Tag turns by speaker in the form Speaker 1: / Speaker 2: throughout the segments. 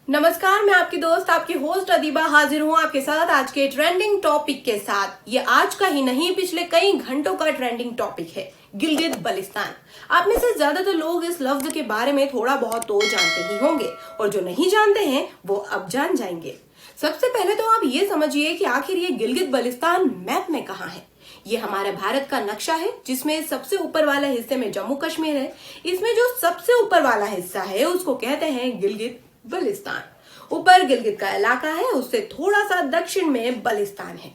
Speaker 1: नमस्कार, मैं आपकी दोस्त आपकी होस्ट अदीबा हाजिर हूँ आपके साथ आज के ट्रेंडिंग टॉपिक के साथ। ये आज का ही नहीं, पिछले कई घंटों का ट्रेंडिंग टॉपिक है गिलगित बल्तिस्तान। आप में से ज्यादातर लोग इस लफ्ज के बारे में थोड़ा बहुत तो जानते ही होंगे और जो नहीं जानते हैं वो अब जान जाएंगे। सबसे पहले तो आप ये समझिए कि आखिर ये गिलगित बल्तिस्तान मैप में कहाँ है। ये हमारे भारत का नक्शा है जिसमें सबसे ऊपर वाले हिस्से में जम्मू कश्मीर है। इसमें जो सबसे ऊपर वाला हिस्सा है उसको कहते हैं गिलगित बल्तिस्तान। ऊपर गिलगित का इलाका है, उससे थोड़ा सा दक्षिण में बल्तिस्तान है।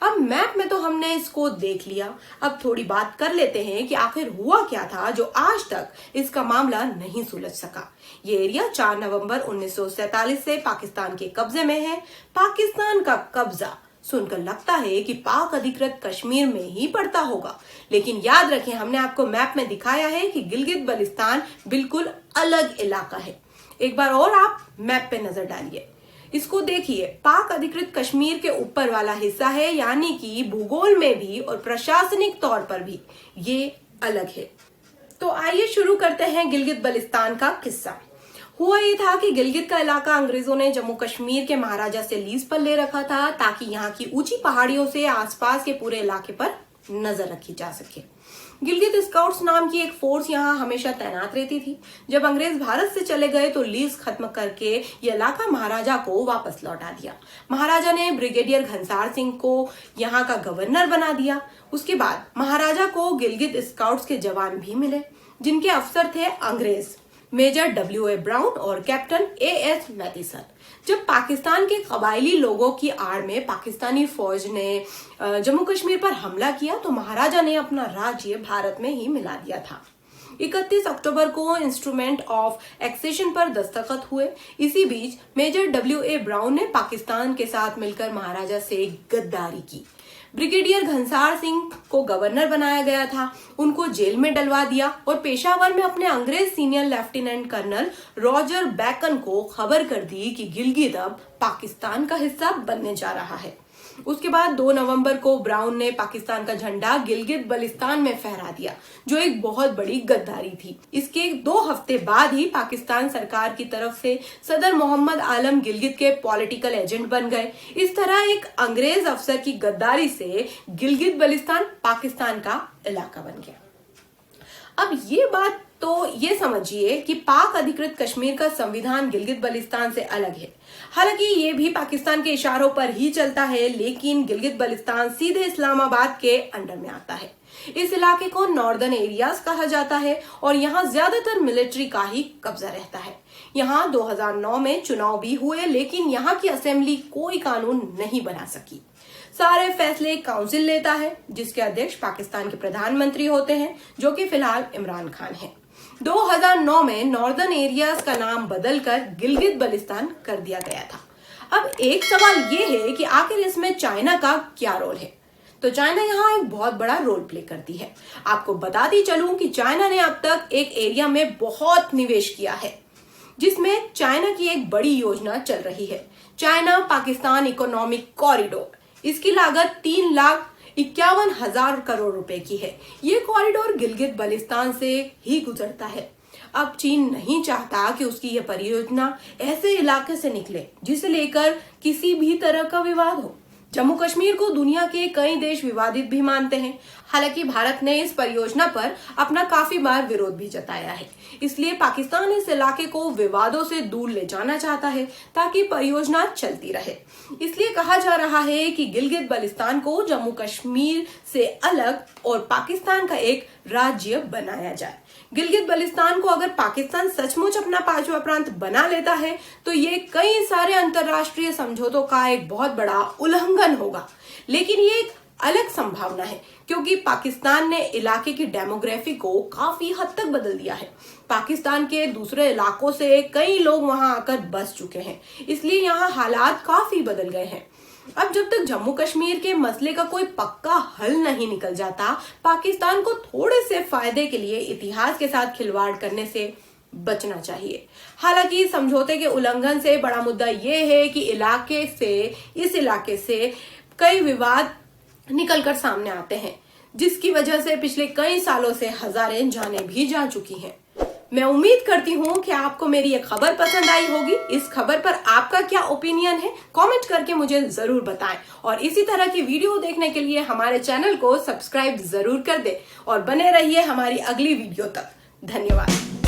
Speaker 1: अब मैप में तो हमने इसको देख लिया, अब थोड़ी बात कर लेते हैं कि आखिर हुआ क्या था जो आज तक इसका मामला नहीं सुलझ सका। ये एरिया 4 नवंबर 1947 से पाकिस्तान के कब्जे में है। पाकिस्तान का कब्जा सुनकर लगता है कि पाक अधिकृत कश्मीर में ही पड़ता होगा, लेकिन याद रखें हमने आपको मैप में दिखाया है कि गिलगित बल्तिस्तान बिल्कुल अलग इलाका है। एक बार और आप मैप पे नजर डालिए, इसको देखिए। पाक अधिकृत कश्मीर के ऊपर वाला हिस्सा है, यानी कि भूगोल में भी और प्रशासनिक तौर पर भी ये अलग है। तो आइए शुरू करते हैं गिलगित बल्तिस्तान का किस्सा। हुआ ये था कि गिलगित का इलाका अंग्रेजों ने जम्मू कश्मीर के महाराजा से लीज पर ले रखा था ताकि यहाँ की ऊंची पहाड़ियों से आसपास के पूरे इलाके पर नजर रखी जा सके। गिलगित स्काउट्स नाम की एक फोर्स यहाँ हमेशा तैनात रहती थी। जब अंग्रेज भारत से चले गए तो लीज खत्म करके ये इलाका महाराजा को वापस लौटा दिया। महाराजा ने ब्रिगेडियर घनसार सिंह को यहाँ का गवर्नर बना दिया। उसके बाद महाराजा को गिलगित स्काउट्स के जवान भी मिले जिनके अफसर थे अंग्रेज मेजर W.A. ब्राउन और कैप्टन A.S. मैथिसन। जब पाकिस्तान के कबायली लोगों की आड़ में पाकिस्तानी फौज ने जम्मू कश्मीर पर हमला किया तो महाराजा ने अपना राज्य भारत में ही मिला दिया था। 31 अक्टूबर को इंस्ट्रूमेंट ऑफ एक्सेशन पर दस्तखत हुए। इसी बीच मेजर W.A. ब्राउन ने पाकिस्तान के साथ मिलकर महाराजा से गद्दारी की। ब्रिगेडियर घनसार सिंह को गवर्नर बनाया गया था, उनको जेल में डलवा दिया और पेशावर में अपने अंग्रेज senior lieutenant colonel Roger Bacon को खबर कर दी कि गिलगित अब पाकिस्तान का हिस्सा बनने जा रहा है। उसके बाद 2 नवंबर को ब्राउन ने पाकिस्तान का झंडा गिलगित बल्तिस्तान में फहरा दिया, जो एक बहुत बड़ी गद्दारी थी। इसके 2 हफ्ते बाद ही पाकिस्तान सरकार की तरफ से सदर मोहम्मद आलम गिलगित के पॉलिटिकल एजेंट बन गए। इस तरह एक अंग्रेज अफसर की गद्दारी से गिलगित बल्तिस्तान पाकिस्तान का इलाका बन गया। अब ये बात तो ये समझिए कि पाक अधिकृत कश्मीर का संविधान गिलगित बल्तिस्तान से अलग है। हालांकि ये भी पाकिस्तान के इशारों पर ही चलता है, लेकिन गिलगित बल्तिस्तान सीधे इस्लामाबाद के अंडर में आता है। इस इलाके को नॉर्दर्न एरियाज कहा जाता है और यहाँ ज्यादातर मिलिट्री का ही कब्जा रहता है। यहाँ 2009 में चुनाव भी हुए, लेकिन यहाँ की असेंबली कोई कानून नहीं बना सकी। सारे फैसले काउंसिल लेता है जिसके अध्यक्ष पाकिस्तान के प्रधानमंत्री होते हैं, जो कि फिलहाल इमरान खान है। 2009 में नॉर्दर्न एरियाज का नाम बदलकर गिलगित बल्तिस्तान कर दिया गया था। अब एक सवाल ये है कि आखिर इसमें चाइना का क्या रोल है। तो चाइना यहाँ एक बहुत बड़ा रोल प्ले करती है। आपको बताती चलूं कि चाइना ने अब तक एक एरिया में बहुत निवेश किया है, जिसमें चाइना की एक बड़ी योजना चल रही है, चाइना पाकिस्तान इकोनॉमिक कॉरिडोर। इसकी लागत 3,51,000 करोड़ रुपए की है। ये कॉरिडोर गिलगित बल्तिस्तान से ही गुजरता है। अब चीन नहीं चाहता कि उसकी यह परियोजना ऐसे इलाके से निकले जिसे लेकर किसी भी तरह का विवाद हो। जम्मू कश्मीर को दुनिया के कई देश विवादित भी मानते हैं। हालांकि भारत ने इस परियोजना पर अपना काफी बार विरोध भी जताया है। इसलिए पाकिस्तान इस इलाके को विवादों से दूर ले जाना चाहता है ताकि परियोजना चलती रहे। इसलिए कहा जा रहा है कि गिलगित बल्तिस्तान को जम्मू कश्मीर से अलग और पाकिस्तान का एक राज्य बनाया जाए। गिलगित बल्तिस्तान को अगर पाकिस्तान सचमुच अपना 5वां प्रांत बना लेता है तो ये कई सारे अंतरराष्ट्रीय समझौतों का एक बहुत बड़ा उल्लंघन होगा। लेकिन ये एक अलग संभावना है क्योंकि पाकिस्तान ने इलाके की डेमोग्राफी को काफी हद तक बदल दिया है। पाकिस्तान के दूसरे इलाकों से कई लोग वहां आकर बस चुके हैं, इसलिए यहाँ हालात काफी बदल गए हैं। अब जब तक जम्मू कश्मीर के मसले का कोई पक्का हल नहीं निकल जाता, पाकिस्तान को थोड़े से फायदे के लिए इतिहास के साथ खिलवाड़ करने से बचना चाहिए। हालांकि समझौते के उल्लंघन से बड़ा मुद्दा ये है कि इस इलाके से कई विवाद निकलकर सामने आते हैं, जिसकी वजह से पिछले कई सालों से हजारें जानें भी जा चुकी हैं। मैं उम्मीद करती हूँ कि आपको मेरी ये खबर पसंद आई होगी। इस खबर पर आपका क्या ओपिनियन है, कमेंट करके मुझे जरूर बताएं और इसी तरह की वीडियो देखने के लिए हमारे चैनल को सब्सक्राइब जरूर कर दें और बने रहिए हमारी अगली वीडियो तक। धन्यवाद।